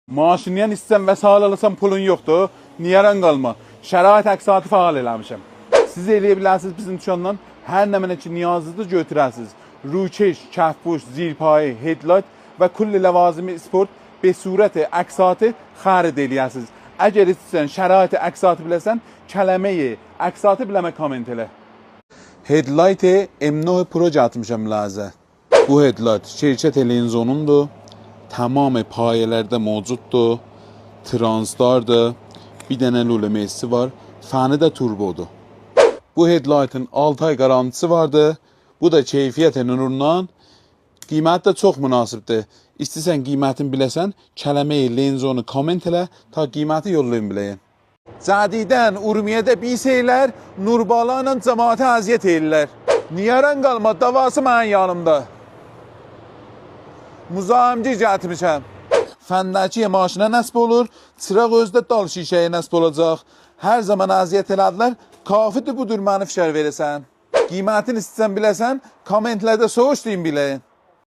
Maşiniyan istsən və sağ alasan pulun yoxdur. Niyaran qalma. Şərait əksatı fəal eləmişəm. Siz eləyə bilərsiniz bizim dükkandan hər nə mənə ki niyazınızı götürəsiniz. Rukeş, kəhfuş, zirpayı, headlight və kulli ləvazimi sport be surəti əksatı xarid eləyəsiniz. Əgər istəyirsən şəraiti əksatı biləsən, kələməyi əksatı biləmə komment elə. Headlight-i M9 Pro atmışam lazı. Bu headlight şirkət Lenzonundur. Tamamı payələrdə mövcuddur. Transdardır. Bir dənə lulemesi var. Fəni də turbodur. Bu headlight'ın 6 ay garantisi vardı. Bu da keyfiyyət nurundan. Qiymət də çox münasibdir. İstəsən qiymətini biləsən, kələməyi Lenzonu komment elə, ta qiyməti yollayın biləyən. Cədidən Urmiyədə bir şeylər, Nurbalanla cəmaatə əziyyət ellər. Niyaran qalma, davası mənim yanımda. Müzahimci gətirmişəm. Fəndəkiyə maşına nəsb olur, çıraq özdə dal şişəyə nəsb olacaq. Hər zaman əziyyət elədilər, kafidir budur məni fişər verəsən. Qiymətini istəsən biləsən, kommentlərdə soğuş deyin biləyən.